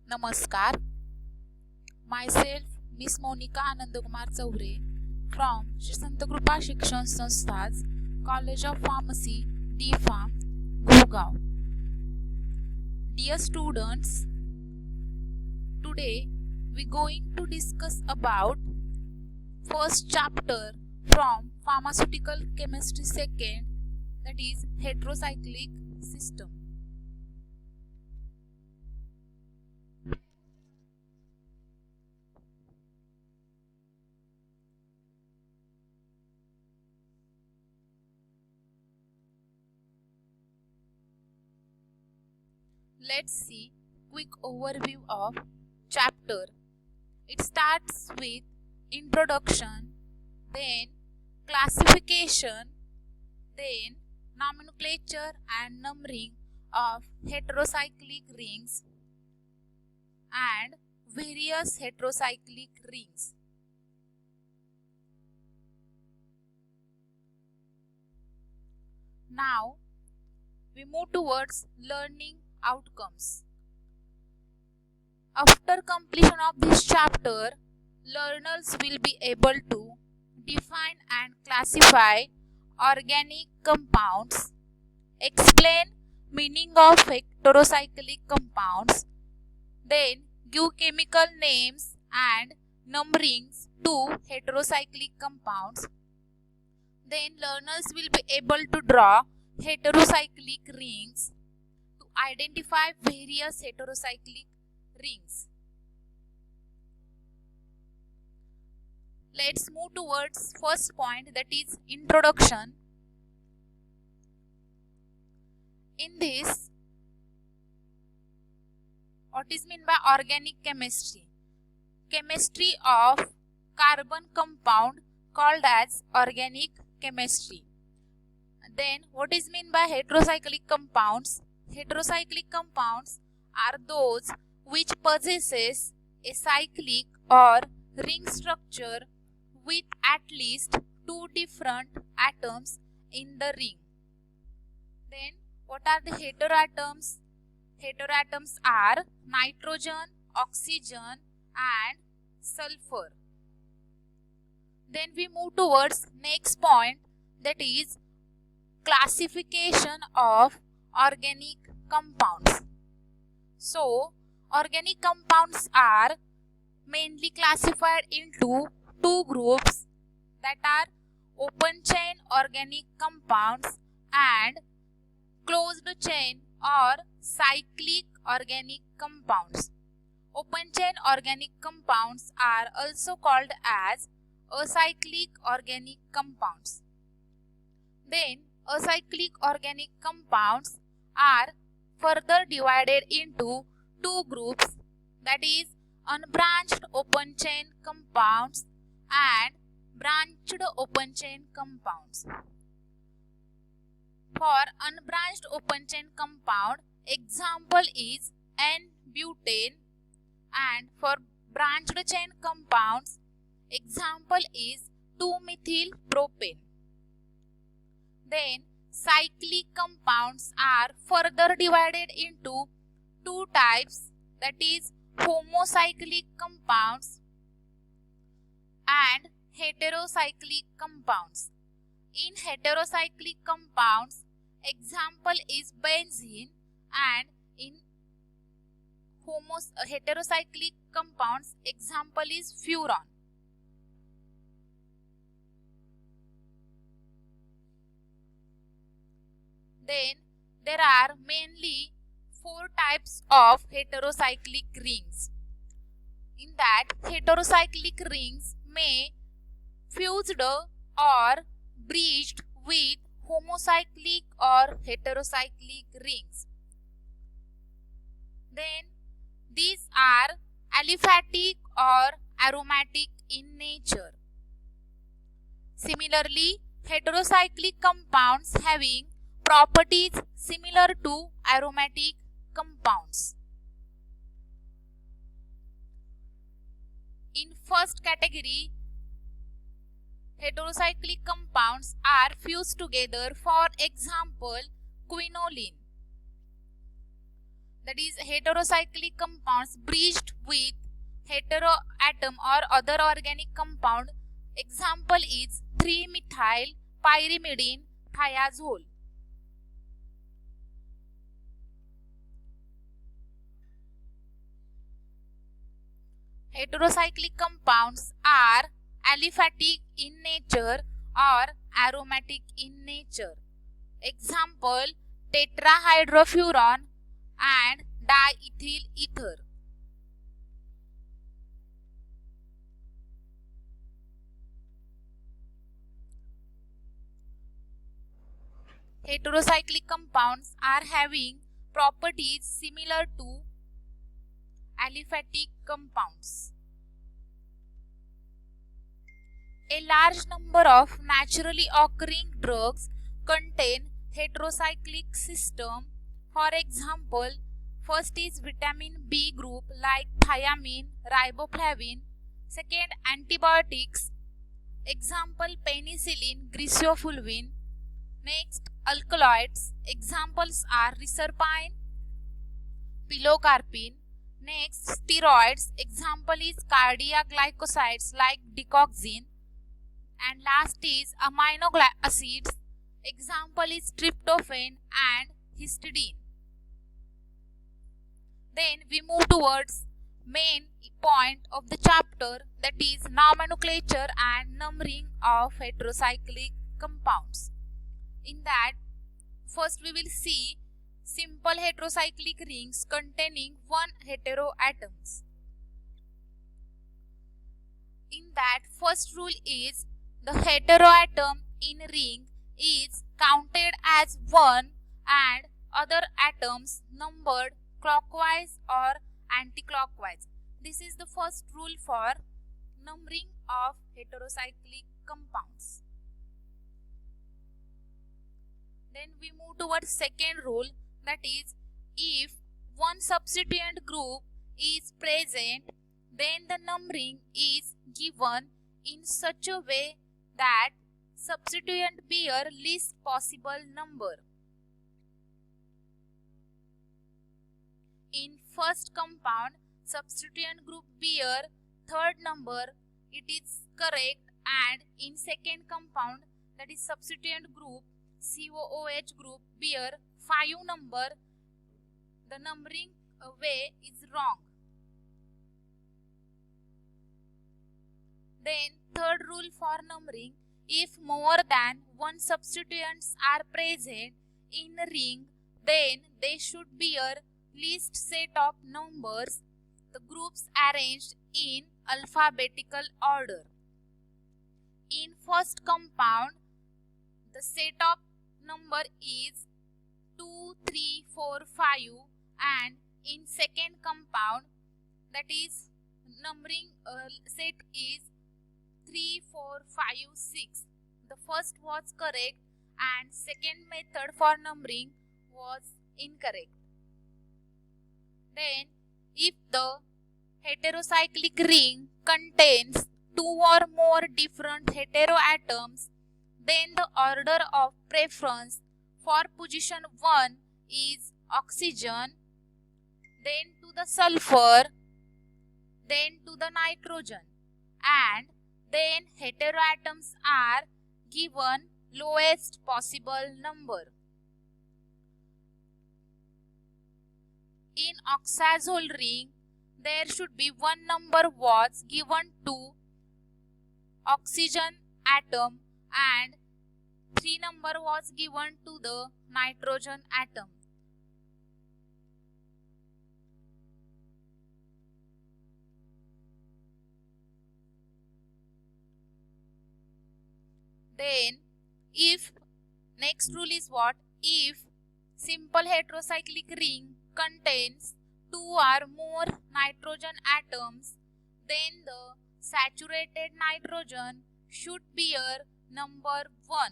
Namaskar. Myself, Miss Monica Anandakumar Chaure from Shri Sant Krupa Shikshan Sanstha's College of Pharmacy, D Farm, Gurgaon. Dear students, today we going to discuss about first chapter from Pharmaceutical Chemistry second, that is heterocyclic system. Let's see quick overview of chapter. It starts with introduction, then classification, then nomenclature and numbering of heterocyclic rings and various heterocyclic rings. Now we move towards learning outcomes. After completion of this chapter, learners will be able to define and classify organic compounds, explain meaning of heterocyclic compounds, then give chemical names and numberings to heterocyclic compounds. Then learners will be able to draw heterocyclic rings to identify various heterocyclic rings. Let's move towards first point, that is introduction. In this, what is meant by organic chemistry? Chemistry of carbon compound called as organic chemistry. Then what is meant by heterocyclic compounds? Heterocyclic compounds are those which possesses a cyclic or ring structure with at least two different atoms in the ring. Then what are the heteroatoms? Heteroatoms are nitrogen, oxygen and sulfur. Then we move towards next point, that is classification of organic compounds. So organic compounds are mainly classified into two groups, that are open chain organic compounds and closed chain or cyclic organic compounds. Open chain organic compounds are also called as acyclic organic compounds. Then acyclic organic compounds are further divided into two groups, that is unbranched open chain compounds and branched open chain compounds. For unbranched open chain compound, example is N-butane, and for branched chain compounds, example is 2-methyl-propane. Then cyclic compounds are further divided into two types, that is homocyclic compounds and heterocyclic compounds. In heterocyclic compounds, example is benzene, and in heterocyclic compounds, example is furan. Then there are mainly four types of heterocyclic rings. In that, heterocyclic rings may fused or bridged with homocyclic or heterocyclic rings. Then these are aliphatic or aromatic in nature. Similarly, heterocyclic compounds having properties similar to aromatic compounds. In first category, heterocyclic compounds are fused together, for example quinoline. that is heterocyclic compounds bridged with heteroatom or other organic compound. Example is 3-methyl pyrimidine thiazole. Heterocyclic compounds are aliphatic in nature or aromatic in nature. Example, tetrahydrofuran and diethyl ether. Heterocyclic compounds are having properties similar to aliphatic compounds. A large number of naturally occurring drugs contain heterocyclic system. For example, first is vitamin B group like thiamine, riboflavin. Second, antibiotics. Example, penicillin, griseofulvin. Next, alkaloids. Examples are reserpine, pilocarpine. Next, steroids. Example is cardiac glycosides like digoxin. And last is amino acids. Example is tryptophan and histidine. Then we move towards main point of the chapter, that is nomenclature and numbering of heterocyclic compounds. In that, first we will see simple heterocyclic rings containing one heteroatoms. In that, first rule is the heteroatom in ring is counted as one and other atoms numbered clockwise or anti-clockwise. This is the first rule for numbering of heterocyclic compounds. Then we move towards second rule, that is if one substituent group is present, then the numbering is given in such a way that substituent bear least possible number. In first compound, substituent group bear third number, it is correct, and in second compound, that is substituent group COOH group bear 5 number, the numbering way is wrong. Then third rule for numbering, if more than one substituents are present in a ring, then they should bear least set of numbers, the groups arranged in alphabetical order. In first compound, the set of number is 2, 3, 4, 5, and in second compound, that is numbering set is 3, 4, 5, 6. The first was correct and second method for numbering was incorrect. Then if the heterocyclic ring contains two or more different heteroatoms, then the order of preference for position 1 is oxygen, then to the sulfur, then to the nitrogen, and then heteroatoms are given lowest possible number. In oxazole ring, there should be one number was given to oxygen atom and 3 number was given to the nitrogen atom. Then if next rule is what? If simple heterocyclic ring contains 2 or more nitrogen atoms, then the saturated nitrogen should bear number 1.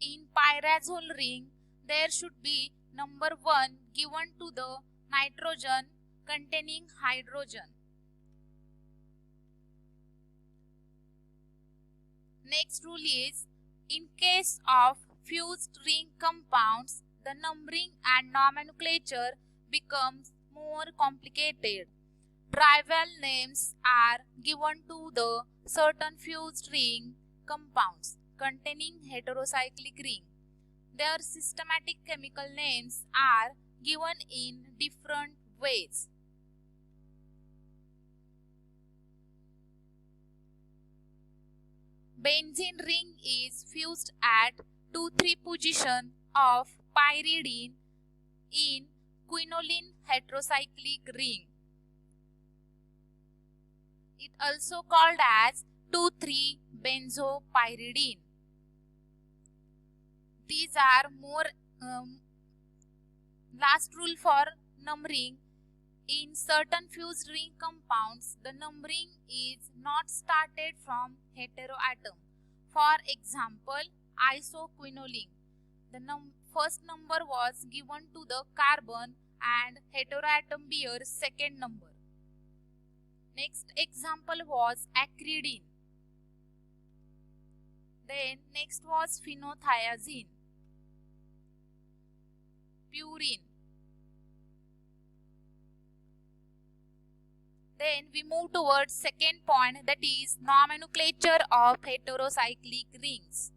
In pyrazole ring, there should be number 1 given to the nitrogen containing hydrogen. Next rule is, in case of fused ring compounds, the numbering and nomenclature becomes more complicated. Trivial names are given to the certain fused ring compounds containing heterocyclic ring. Their systematic chemical names are given in different ways. Benzene ring is fused at 2,3 position of pyridine in quinoline heterocyclic ring. It also called as 2,3-benzopyridine. These are more last rule for numbering. In certain fused ring compounds, the numbering is not started from heteroatom. For example, isoquinoline. The first number was given to the carbon and heteroatom bears second number. Next example was acridine. Then next was phenothiazine, purine. Then we move towards second point, that is nomenclature of heterocyclic rings.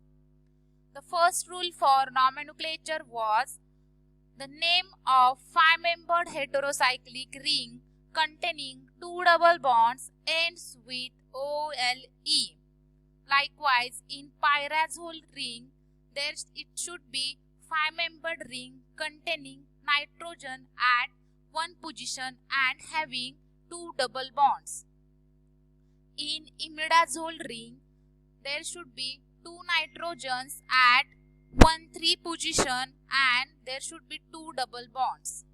The first rule for nomenclature was the name of 5-membered heterocyclic ring containing 2 double bonds ends with OLE. Likewise, in pyrazole ring, it should be 5-membered ring containing nitrogen at one position and having 2 double bonds. In imidazole ring, there should be 2 nitrogens at 1,3 position and there should be 2 double bonds.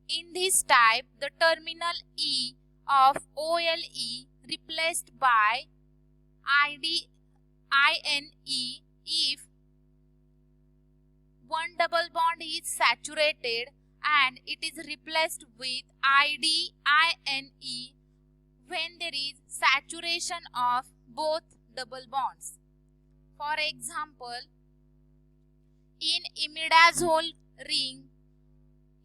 In this type, the terminal E of OLE replaced by INE if one double bond is saturated, and it is replaced with INE when there is saturation of both double bonds. For example, in imidazole ring,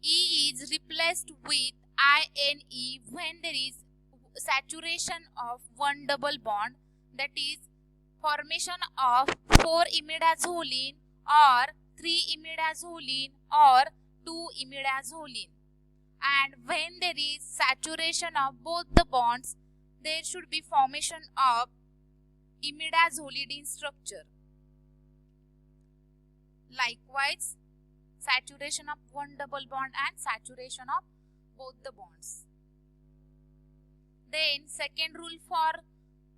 E is replaced with INE when there is saturation of one double bond, that is formation of 4-imidazolene or 3-imidazolene or 2-imidazolene. And when there is saturation of both the bonds, there should be formation of imidazolidine structure. Likewise, saturation of one double bond and saturation of both the bonds. Then second rule for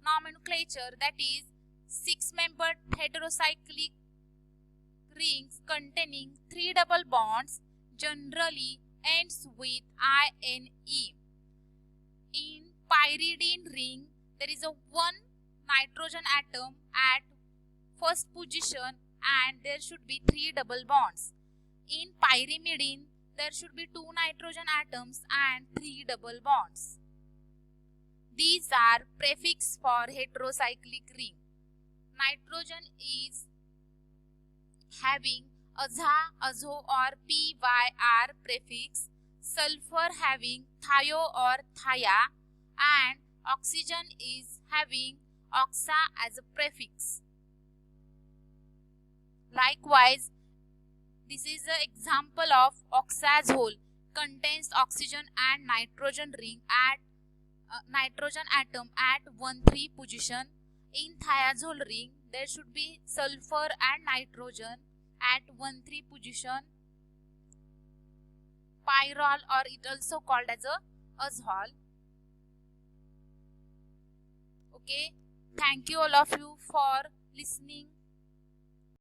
nomenclature, that is 6-membered heterocyclic rings containing 3 double bonds generally ends with INE. In pyridine ring, there is a 1 nitrogen atom at first position and there should be 3 double bonds. In pyrimidine, there should be 2 nitrogen atoms and 3 double bonds. These are prefix for heterocyclic ring. Nitrogen is having aza, azo or PYR prefix, sulfur having thio or thia, and oxygen is having oxa as a prefix. Likewise, this is an example of oxazole, contains oxygen and nitrogen ring at nitrogen atom at 1,3 position. In thiazole ring, there should be sulfur and nitrogen at 1,3 position. Pyrrole, or it also called as a azole. Okay, thank you all of you for listening.